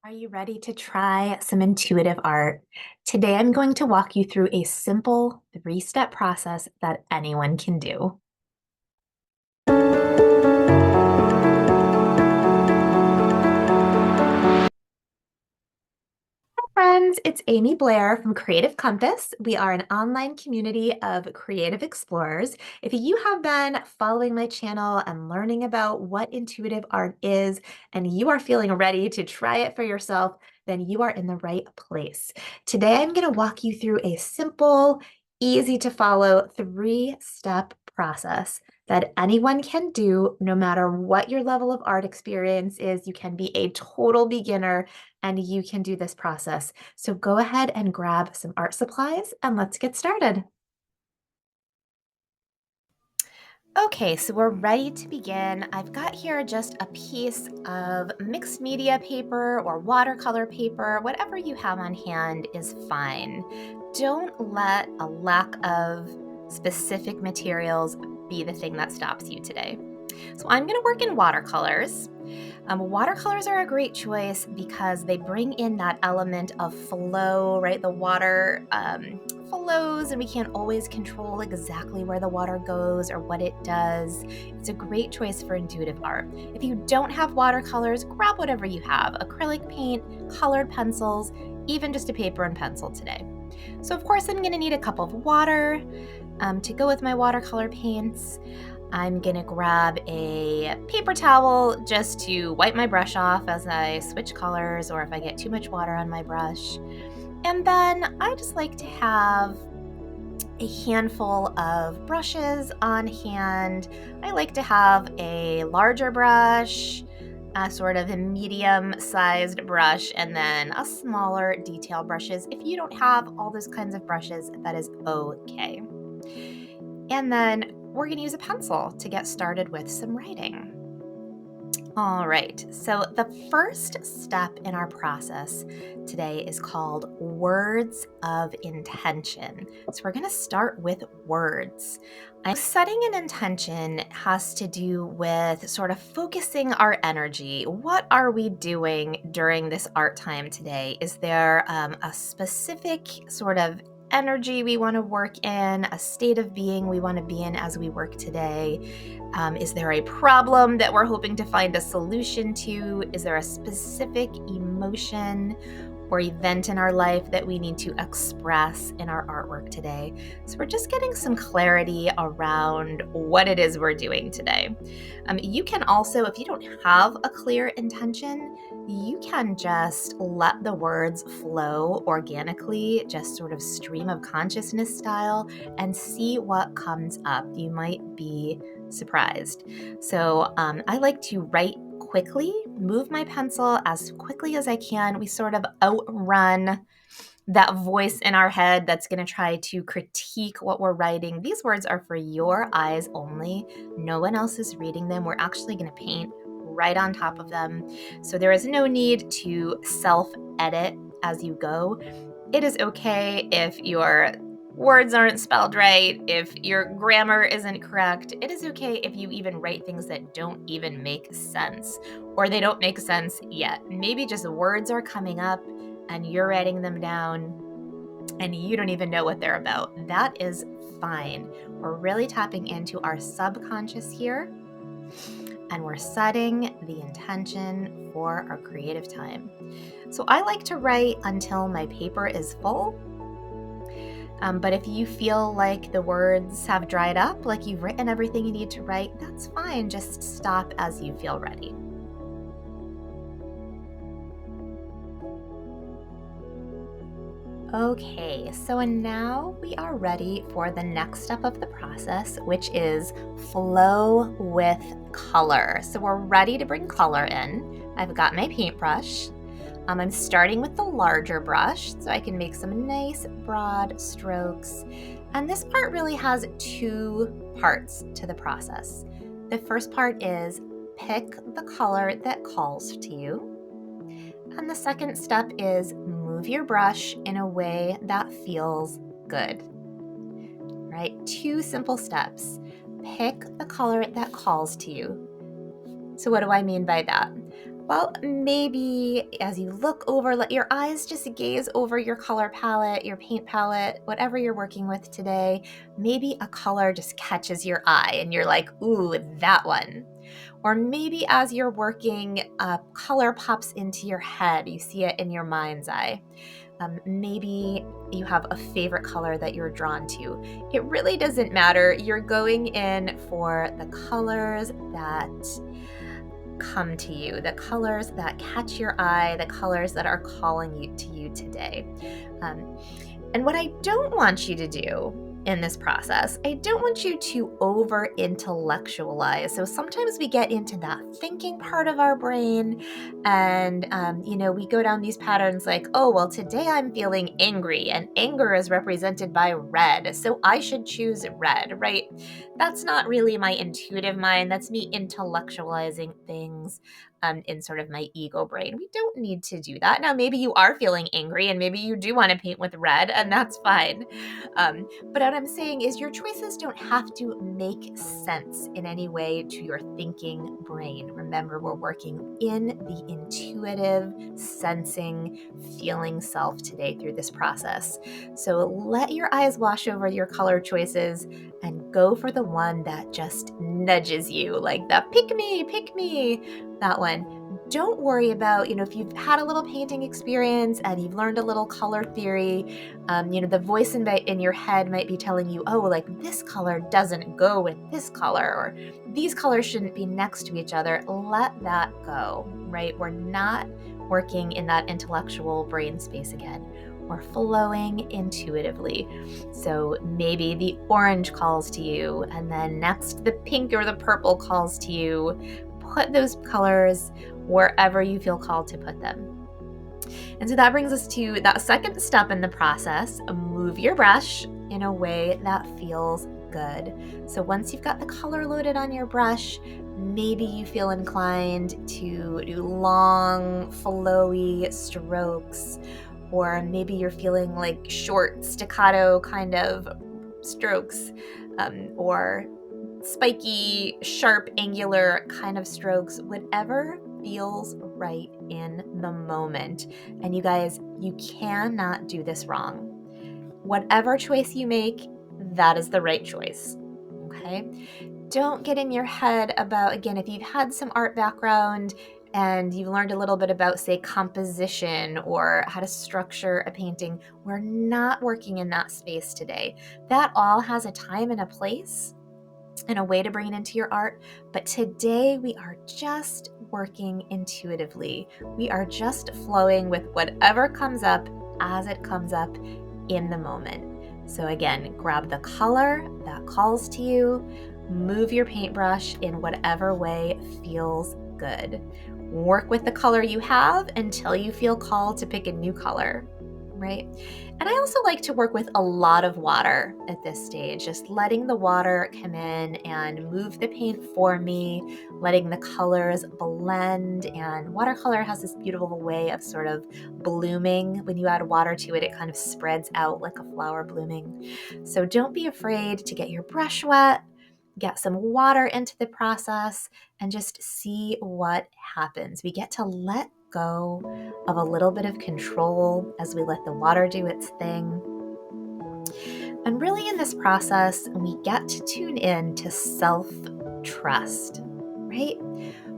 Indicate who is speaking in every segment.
Speaker 1: Are you ready to try some intuitive art? Today, I'm going to walk you through a simple three-step process that anyone can do. Friends, it's Amy Blair from Creative Compass. We are an online community of creative explorers. If you have been following my channel and learning about what intuitive art is, and you are feeling ready to try it for yourself, then you are in the right place. Today, I'm going to walk you through a simple, easy to follow three-step process that anyone can do no matter what your level of art experience is. You can be a total beginner and you can do this process. So go ahead and grab some art supplies and let's get started. Okay, so we're ready to begin. I've got here just a piece of mixed media paper or watercolor paper. Whatever you have on hand is fine. Don't let a lack of specific materials be the thing that stops you today. So I'm going to work in watercolors. Watercolors are a great choice because they bring in that element of flow, right? The water flows, and we can't always control exactly where the water goes or what it does. It's a great choice for intuitive art. If you don't have watercolors, grab whatever you have: acrylic paint, colored pencils, even just a paper and pencil today. So, of course, I'm going to need a cup of water to go with my watercolor paints. I'm gonna grab a paper towel just to wipe my brush off as I switch colors or if I get too much water on my brush. And then I just like to have a handful of brushes on hand. I like to have a larger brush, a sort of a medium-sized brush, and then a smaller detail brushes. If you don't have all those kinds of brushes, that is okay. And then we're going to use a pencil to get started with some writing. All right, so the first step in our process today is called words of intention. So we're going to start with words. Setting an intention has to do with sort of focusing our energy. What are we doing during this art time today? Is there a specific sort of energy we want to work in, a state of being we want to be in as we work today? Is there a problem that we're hoping to find a solution to? Is there a specific emotion or event in our life that we need to express in our artwork today? So we're just getting some clarity around what it is we're doing today. You can also, if you don't have a clear intention, you can just let the words flow organically, just sort of stream of consciousness style, and see what comes up. You might be surprised. So I like to write quickly, move my pencil as quickly as I can. We sort of outrun that voice in our head that's going to try to critique what we're writing. These words are for your eyes only. No one else is reading them. We're actually going to paint right on top of them. So there is no need to self-edit as you go. It is okay if your words aren't spelled right, if your grammar isn't correct. It is okay if you even write things that don't even make sense, or they don't make sense yet. Maybe just the words are coming up and you're writing them down and you don't even know what they're about. That is fine. We're really tapping into our subconscious here, and we're setting the intention for our creative time. So I like to write until my paper is full. But if you feel like the words have dried up, like you've written everything you need to write, that's fine. Just stop as you feel ready. Okay, so now we are ready for the next step of the process, which is flow with color. So we're ready to bring color in. I've got my paintbrush. I'm starting with the larger brush so I can make some nice broad strokes. And this part really has two parts to the process. The first part is pick the color that calls to you. And the second step is move your brush in a way that feels good. Right? Two simple steps. Pick the color that calls to you. So what do I mean by that? Well, maybe as you look over, let your eyes just gaze over your color palette, your paint palette, whatever you're working with today. Maybe a color just catches your eye and you're like, ooh, that one. Or maybe as you're working, a color pops into your head. You see it in your mind's eye. Maybe you have a favorite color that you're drawn to. It really doesn't matter. You're going in for the colors that come to you, the colors that catch your eye, the colors that are calling you to you today. Um, and what I don't want you to do in this process, I don't want you to over intellectualize. So sometimes we get into that thinking part of our brain, and we go down these patterns like, oh, well, today I'm feeling angry, and anger is represented by red, so I should choose red, right? That's not really my intuitive mind. That's me intellectualizing things in sort of my ego brain. We don't need to do that. Now, maybe you are feeling angry and maybe you do want to paint with red, and that's fine. But what I'm saying is your choices don't have to make sense in any way to your thinking brain. Remember, we're working in the intuitive, sensing, feeling self today through this process. So let your eyes wash over your color choices and go for the one that just nudges you, like the pick me, that one. Don't worry about, if you've had a little painting experience and you've learned a little color theory, the voice in your head might be telling you, oh, like this color doesn't go with this color, or these colors shouldn't be next to each other. Let that go, right? We're not working in that intellectual brain space again. We're flowing intuitively. So maybe the orange calls to you, and then next the pink or the purple calls to you. Put those colors wherever you feel called to put them. And so that brings us to that second step in the process. Move your brush in a way that feels good. So once you've got the color loaded on your brush, maybe you feel inclined to do long, flowy strokes, or maybe you're feeling like short, staccato kind of strokes, or spiky, sharp, angular kind of strokes, whatever feels right in the moment. And you guys, you cannot do this wrong. Whatever choice you make, that is the right choice. Okay? Don't get in your head about, again, if you've had some art background and you've learned a little bit about, say, composition or how to structure a painting, we're not working in that space today. That all has a time and a place and a way to bring it into your art. But today we are just working intuitively. We are just flowing with whatever comes up as it comes up in the moment. So again, grab the color that calls to you, move your paintbrush in whatever way feels good. Work with the color you have until you feel called to pick a new color, right? And I also like to work with a lot of water at this stage, just letting the water come in and move the paint for me, letting the colors blend. And watercolor has this beautiful way of sort of blooming. When you add water to it, it kind of spreads out like a flower blooming. So don't be afraid to get your brush wet, get some water into the process, and just see what happens. We get to let go of a little bit of control as we let the water do its thing. And really in this process, we get to tune in to self-trust, right?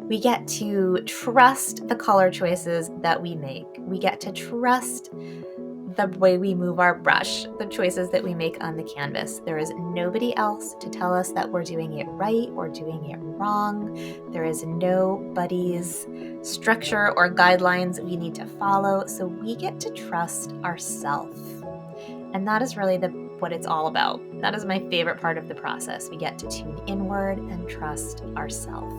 Speaker 1: We get to trust the color choices that we make. We get to trust the way we move our brush, the choices that we make on the canvas. There is nobody else to tell us that we're doing it right or doing it wrong. There is nobody's structure or guidelines we need to follow. So we get to trust ourselves. And that is really what it's all about. That is my favorite part of the process. We get to tune inward and trust ourselves.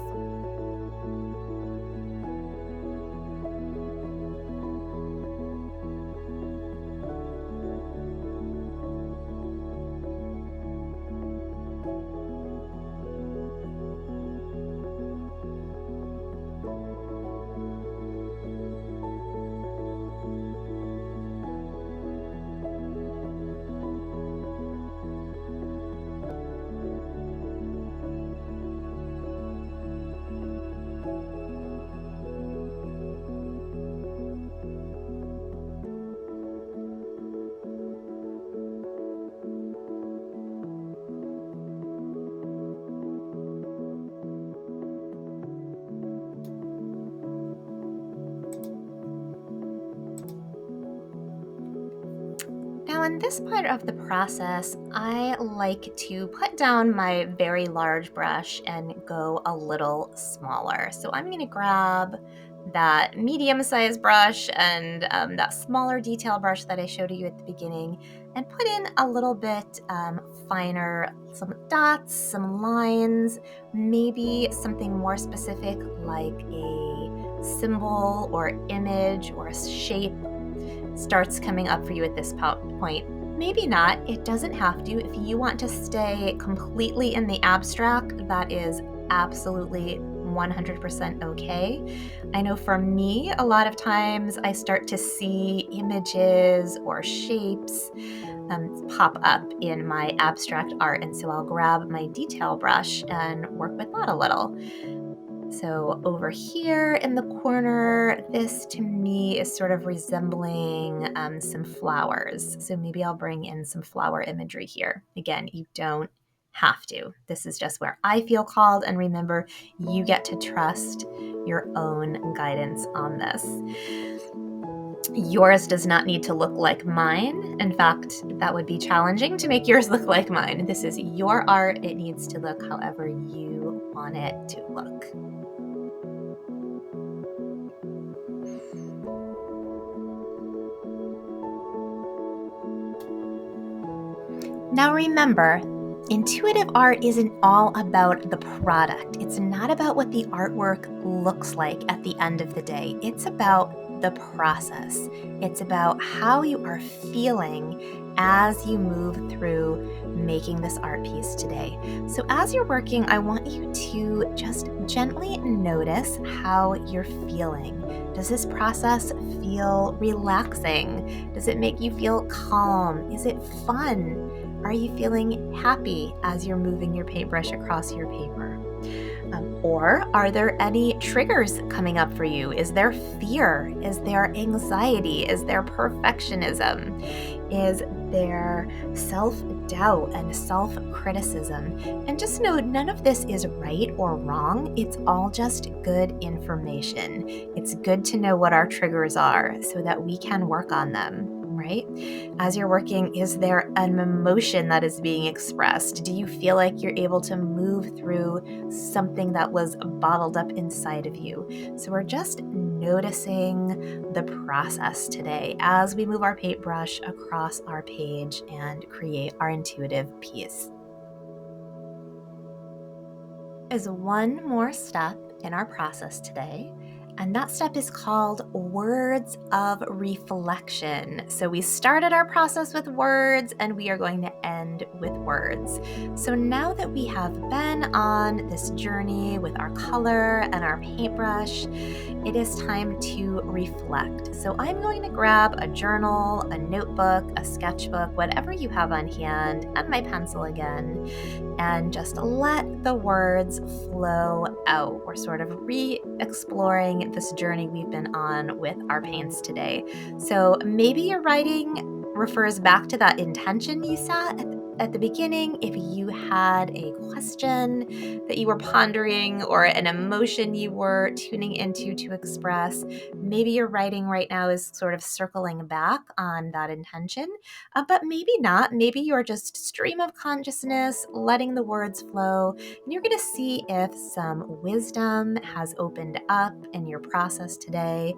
Speaker 1: in this part of the process, I like to put down my very large brush and go a little smaller. So I'm going to grab that medium-sized brush and that smaller detail brush that I showed you at the beginning and put in a little bit finer, some dots, some lines, maybe something more specific like a symbol or image or a shape starts coming up for you at this point. Maybe not. It doesn't have to. If you want to stay completely in the abstract, that is absolutely 100% okay. I know for me, a lot of times I start to see images or shapes pop up in my abstract art, and so I'll grab my detail brush and work with that a little. So over here in the corner, this to me is sort of resembling some flowers. So maybe I'll bring in some flower imagery here. Again, you don't have to. This is just where I feel called. And remember, you get to trust your own guidance on this. Yours does not need to look like mine. In fact, that would be challenging to make yours look like mine. This is your art. It needs to look however you want it to look. Now remember, intuitive art isn't all about the product. It's not about what the artwork looks like at the end of the day. It's about the process. It's about how you are feeling as you move through making this art piece today. So as you're working, I want you to just gently notice how you're feeling. Does this process feel relaxing? Does it make you feel calm? Is it fun? Are you feeling happy as you're moving your paintbrush across your paper? Or are there any triggers coming up for you? Is there fear? Is there anxiety? Is there perfectionism? Is there self-doubt and self-criticism? And just know none of this is right or wrong. It's all just good information. It's good to know what our triggers are so that we can work on them. Right? As you're working, is there an emotion that is being expressed? Do you feel like you're able to move through something that was bottled up inside of you? So we're just noticing the process today as we move our paintbrush across our page and create our intuitive piece. There's one more step in our process today, and that step is called words of reflection. So we started our process with words and we are going to end with words. So now that we have been on this journey with our color and our paintbrush, it is time to reflect. So I'm going to grab a journal, a notebook, a sketchbook, whatever you have on hand, and my pencil again, and just let the words flow out. We're sort of re-exploring this journey we've been on with our paints today. So maybe your writing refers back to that intention you set at the beginning. If you had a question that you were pondering or an emotion you were tuning into to express, maybe your writing right now is sort of circling back on that intention, but maybe not. Maybe you're just stream of consciousness, letting the words flow, and you're going to see if some wisdom has opened up in your process today,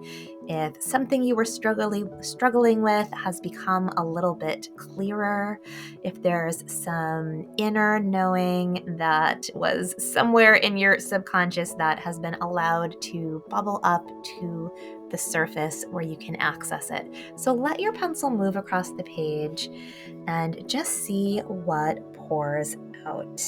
Speaker 1: if something you were struggling with has become a little bit clearer, if there's some inner knowing that was somewhere in your subconscious that has been allowed to bubble up to the surface where you can access it. So let your pencil move across the page and just see what pours out.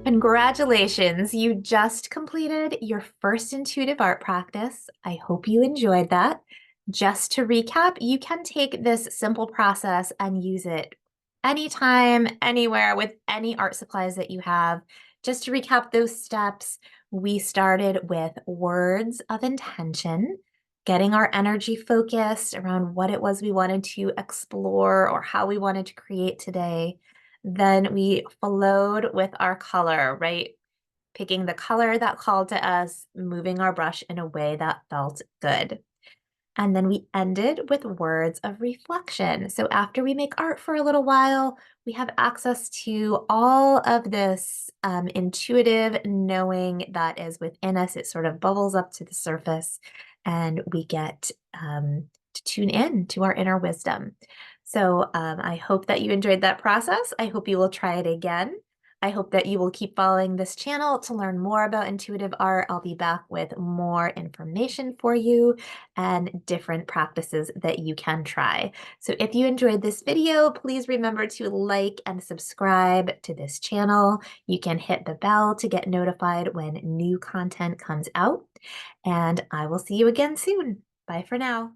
Speaker 1: Congratulations, you just completed your first intuitive art practice. I hope you enjoyed that. Just to recap, you can take this simple process and use it anytime, anywhere with any art supplies that you have. Just to recap those steps, we started with words of intention, getting our energy focused around what it was we wanted to explore or how we wanted to create today. Then we flowed with our color, right? Picking the color that called to us, moving our brush in a way that felt good. And then we ended with words of reflection. So after we make art for a little while, we have access to all of this intuitive knowing that is within us. It sort of bubbles up to the surface, and we get to tune in to our inner wisdom. So I hope that you enjoyed that process. I hope you will try it again. I hope that you will keep following this channel to learn more about intuitive art. I'll be back with more information for you and different practices that you can try. So if you enjoyed this video, please remember to like and subscribe to this channel. You can hit the bell to get notified when new content comes out, and I will see you again soon. Bye for now.